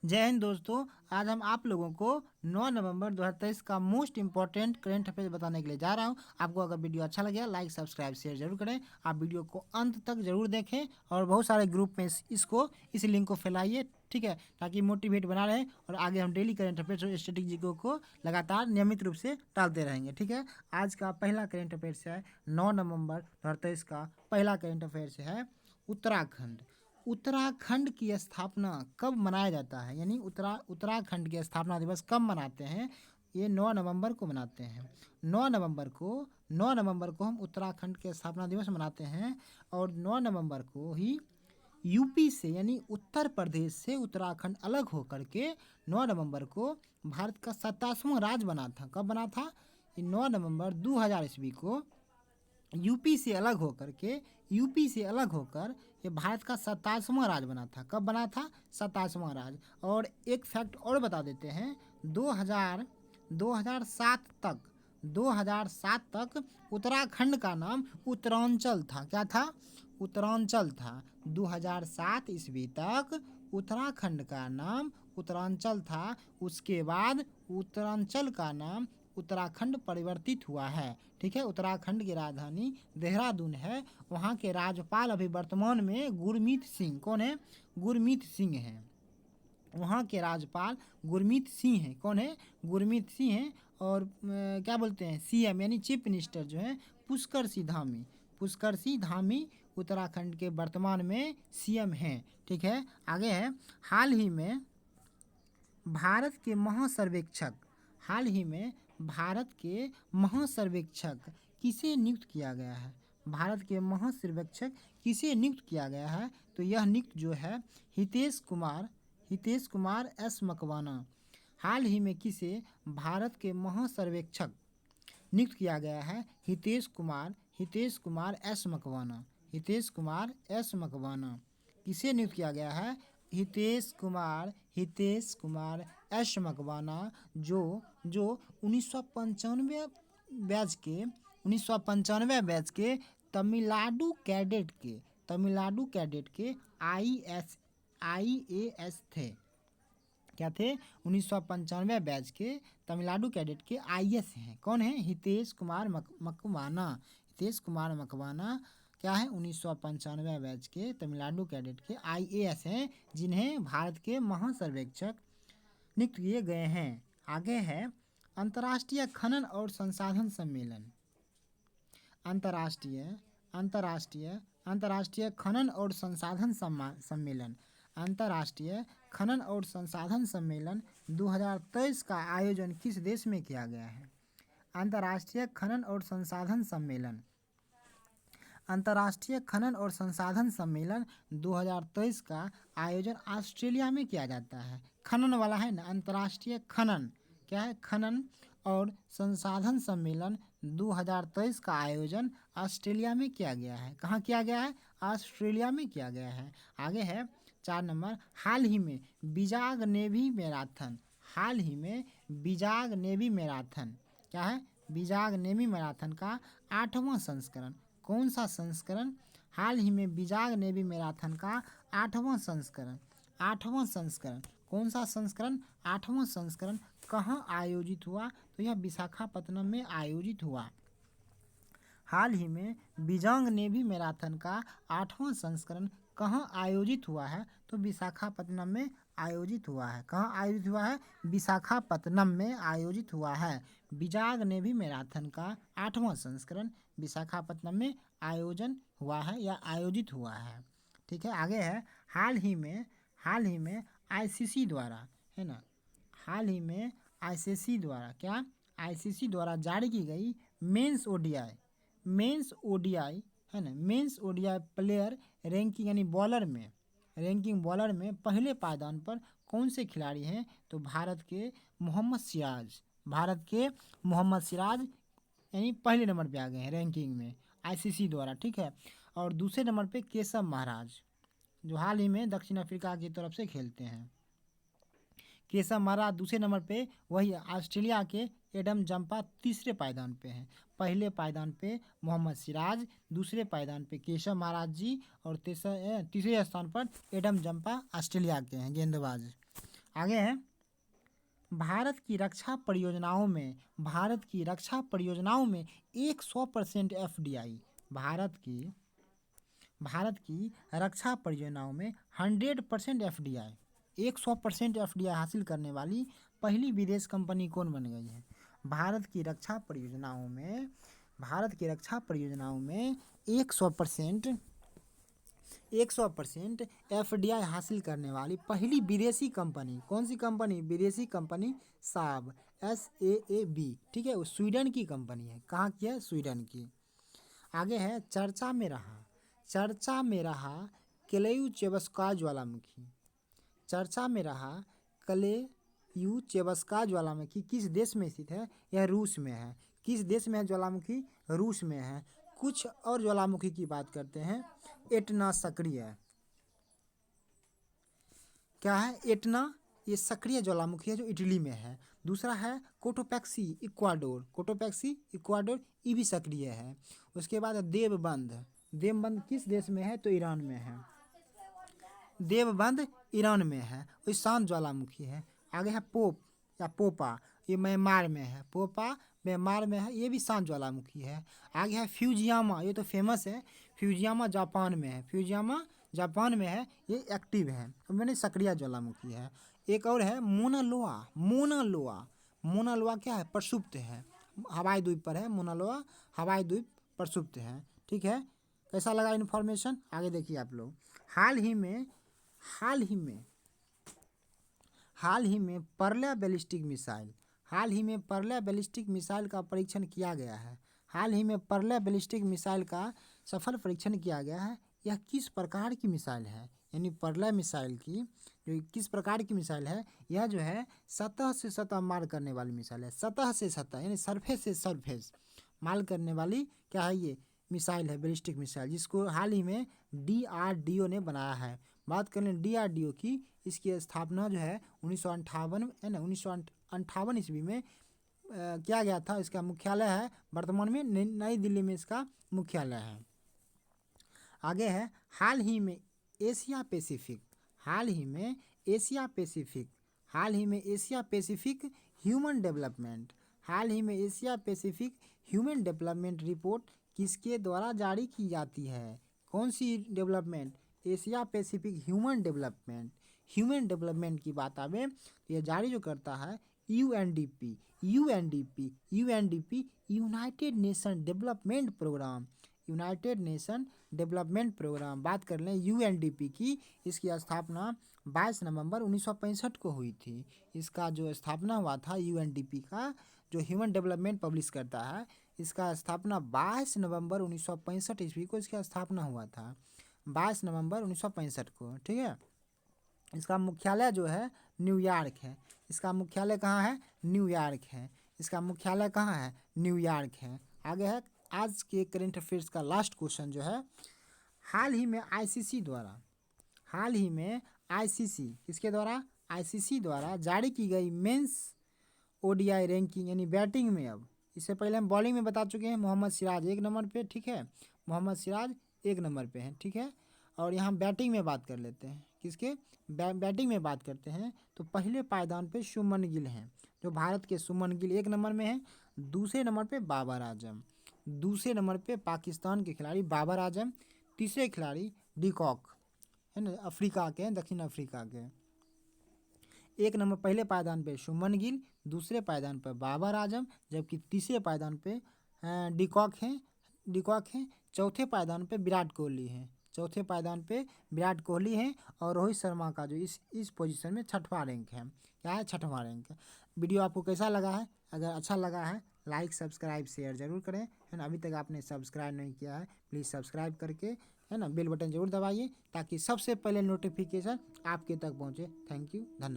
जय हिंद दोस्तों। आज हम आप लोगों को 9 नवंबर 2023 का मोस्ट इंपॉर्टेंट करंट अफेयर बताने के लिए जा रहा हूं। आपको अगर वीडियो अच्छा लगे लाइक सब्सक्राइब शेयर जरूर करें। आप वीडियो को अंत तक जरूर देखें और बहुत सारे ग्रुप में इस लिंक को फैलाइए, ठीक है, ताकि मोटिवेट बना रहे और आगे हम डेली करंट अफेयर्स और स्ट्रेटेजिकों को लगातार नियमित रूप से डालते रहेंगे, ठीक है। आज का पहला करंट अफेयर्स है 9 नवंबर 2023 का पहला करंट अफेयर्स है उत्तराखंड। उत्तराखंड की स्थापना कब मनाया जाता है, यानी उत्तराखंड की स्थापना दिवस कब मनाते हैं? ये 9 नवंबर को मनाते हैं। 9 नवंबर को हम उत्तराखंड के स्थापना दिवस मनाते हैं और 9 नवंबर को ही यूपी से यानी उत्तर प्रदेश से उत्तराखंड अलग होकर के 9 नवंबर को भारत का 27वां राज्य बना था। कब बना था? ये 9 नवंबर 2000 ईस्वी को यूपी से अलग होकर ये भारत का 27वां राज्य बना था। कब बना था? 27वां राज्य। और एक फैक्ट और बता देते हैं, 2007 तक 2007 तक उत्तराखंड का नाम उत्तरांचल था। क्या था? उत्तरांचल था। 2007 ईस्वी तक उत्तराखंड का नाम उत्तरांचल था। उसके बाद उत्तरांचल का नाम उत्तराखंड परिवर्तित हुआ है, ठीक है। उत्तराखंड की राजधानी देहरादून है। वहाँ के राज्यपाल अभी वर्तमान में गुरमीत सिंह कौन है? गुरमीत सिंह हैं। वहाँ के राज्यपाल गुरमीत सिंह हैं। कौन है? गुरमीत सिंह हैं। और क्या बोलते हैं, सीएम यानी चीफ मिनिस्टर जो है पुष्कर सिंह धामी उत्तराखंड के वर्तमान में सीएम हैं, ठीक है। आगे है, हाल ही में भारत के महासर्वेक्षक किसे नियुक्त किया गया है? भारत के महासर्वेक्षक किसे नियुक्त किया गया है? तो यह नियुक्त जो है हितेश कुमार एस मकवाना। हाल ही में किसे भारत के महासर्वेक्षक नियुक्त किया गया है? हितेश कुमार एस मकवाना किसे नियुक्त किया गया है? हितेश कुमार एस मकवाना जो 1995 बैच के तमिलनाडु कैडेट के आईएएस थे। क्या थे? 1995 बैच के तमिलनाडु कैडेट के आईएएस हैं। कौन है? हितेश कुमार मकवाना क्या है? 1995 बैच के तमिलनाडु कैडेट के आईएएस हैं, जिन्हें भारत के महासर्वेक्षक नियुक्त किए गए हैं। आगे है, अंतर्राष्ट्रीय खनन और संसाधन सम्मेलन। अंतर्राष्ट्रीय खनन और संसाधन सम्मेलन 2023 का आयोजन किस देश में किया गया है? अंतर्राष्ट्रीय खनन और संसाधन सम्मेलन 2023 का आयोजन ऑस्ट्रेलिया में किया जाता है। खनन वाला है ना, अंतर्राष्ट्रीय खनन क्या है? खनन और संसाधन सम्मेलन 2023 का आयोजन ऑस्ट्रेलिया में किया गया है। कहाँ किया गया है? ऑस्ट्रेलिया में किया गया है। आगे है 4 नंबर, हाल ही में बिजाग नेवी मैराथन क्या है? बिजाग नेवी मैराथन का 8वां संस्करण। कौन सा संस्करण? हाल ही में बिजाग नेवी मैराथन का 8वां संस्करण कौन सा संस्करण? 8वां संस्करण कहाँ आयोजित हुआ? तो यह विशाखापत्तनम में आयोजित हुआ। हाल ही में बिजांग नेवी मैराथन का 8वां संस्करण कहाँ आयोजित हुआ है? तो विशाखापत्तनम में आयोजित हुआ है। कहाँ आयोजित हुआ है? विशाखापत्तनम में आयोजित हुआ है। बिजाग नेवी मैराथन का 8वां संस्करण विशाखापत्तनम में आयोजन हुआ है या आयोजित हुआ है, ठीक है। आगे है, हाल ही में आईसीसी द्वारा है ना, हाल ही में आईसीसी द्वारा जारी की गई मेंस ओडीआई है ना, मेंस ओडीआई प्लेयर रैंकिंग यानी बॉलर में पहले पायदान पर कौन से खिलाड़ी हैं? तो भारत के मोहम्मद सिराज यानी पहले नंबर पे आ गए हैं रैंकिंग में आईसीसी द्वारा, ठीक है। और दूसरे नंबर पे केशव महाराज, जो हाल ही में दक्षिण अफ्रीका की तरफ से खेलते हैं। केशव महाराज दूसरे नंबर पे, वही ऑस्ट्रेलिया के एडम जंपा तीसरे पायदान पे हैं। पहले पायदान पे मोहम्मद सिराज, दूसरे पायदान पे केशव महाराज जी और तीसरे स्थान पर एडम जंपा ऑस्ट्रेलिया के हैं गेंदबाज। आगे है भारत की रक्षा परियोजनाओं में 100% FDI। भारत की रक्षा परियोजनाओं में 100% FDI 100% हासिल करने वाली पहली विदेश कंपनी कौन बन गई है? भारत की रक्षा परियोजनाओं में 100% FDI हासिल करने वाली पहली विदेशी कंपनी कौन सी कंपनी? विदेशी कंपनी साब SAAB, ठीक है, वो स्वीडन की कंपनी है। कहाँ की है? स्वीडन की। आगे है चर्चा में रहा क्लेउचेवस्का ज्वालामुखी किस देश में स्थित है? यह रूस में है। किस देश में है ज्वालामुखी? रूस में है। कुछ और ज्वालामुखी की बात करते हैं। एटना सक्रिय, क्या है? एटना, ये सक्रिय ज्वालामुखी है जो इटली में है। दूसरा है कोटोपैक्सी इक्वाडोर, ये भी सक्रिय है। उसके बाद है देवबंद किस देश में है? तो ईरान में है। देवबंद ईरान में है, वो शांत ज्वालामुखी है। आगे है पोपा, ये म्यांमार में है। ये भी शांत ज्वालामुखी है। आगे है फ्यूजियामा, ये तो फेमस है। फ्यूजियामा जापान में है, ये एक्टिव है, मैंने सक्रिय ज्वालामुखी है। एक और है मोना लोआ क्या है? प्रसुप्त है, हवाई द्वीप पर है। मोना लोआ हवाई द्वीप प्रसुप्त है, ठीक है। कैसा लगा इन्फॉर्मेशन? आगे देखिए आप लोग। हाल ही में परला बैलिस्टिक मिसाइल का परीक्षण किया गया है। हाल ही में परला बैलिस्टिक मिसाइल का सफल परीक्षण किया गया है। यह किस प्रकार की मिसाइल है? यानी परला मिसाइल की जो किस प्रकार की मिसाइल है? यह जो है सतह से सतह मार करने वाली मिसाइल है। सतह से सतह यानी सरफेस से सरफेस मार करने वाली क्या है? ये मिसाइल है, बैलिस्टिक मिसाइल, जिसको हाल ही में DRDO ने बनाया है। बात कर लें DRDO की, इसकी स्थापना जो है 1958 ईस्वी में किया गया था। इसका मुख्यालय है वर्तमान में नई दिल्ली में, इसका मुख्यालय है। आगे है हाल ही में Asia Pacific human development report किसके द्वारा जारी की जाती है? कौन सी development? Asia Pacific human development की बात आवे तो यह जारी जो करता है UNDP, united nation development programme. बात कर लें UNDP की, इसकी स्थापना 22 नवंबर 1965 को हुई थी। इसका जो स्थापना हुआ था UNDP का, जो ह्यूमन डेवलपमेंट पब्लिश करता है, इसका स्थापना 22 नवंबर 1965 ईस्वी को इसका स्थापना हुआ था, 22 नवंबर 1965 को, ठीक है। इसका मुख्यालय जो है न्यूयॉर्क है। इसका मुख्यालय कहाँ है? न्यूयॉर्क है। आगे है आज के करंट अफेयर्स का लास्ट क्वेश्चन जो है, हाल ही में ICC द्वारा जारी की गई मेंस ODI रैंकिंग, यानी बैटिंग में, अब इससे पहले हम बॉलिंग में बता चुके हैं, मोहम्मद सिराज 1 नंबर पे, ठीक है, मोहम्मद सिराज 1 नंबर पे हैं, ठीक है। और यहाँ बैटिंग में बात कर लेते हैं, किसके बैटिंग में बात करते हैं तो पहले पायदान पे शुभमन गिल हैं, जो भारत के शुभमन गिल 1 नंबर में हैं। दूसरे नंबर पे बाबर आजम, दूसरे नंबर पे पाकिस्तान के खिलाड़ी बाबर आजम, तीसरे खिलाड़ी डिकॉक है ना, अफ्रीका के हैं, दक्षिण अफ्रीका के। 1 नंबर पहले पायदान पे शुभमन गिल, दूसरे पायदान पर बाबर आजम, जबकि तीसरे पायदान पे डिकॉक हैं। चौथे पायदान पे विराट कोहली हैं। और रोहित शर्मा का जो इस पोजीशन में 6वां रैंक है। क्या है? 6वां रैंक है। वीडियो आपको कैसा लगा है? अगर अच्छा लगा है लाइक सब्सक्राइब शेयर जरूर करें, है ना। अभी तक आपने सब्सक्राइब नहीं किया है, प्लीज़ सब्सक्राइब करके, है ना, बेल बटन जरूर दबाइए, ताकि सबसे पहले नोटिफिकेशन आपके तक पहुँचे। थैंक यू, धन्यवाद।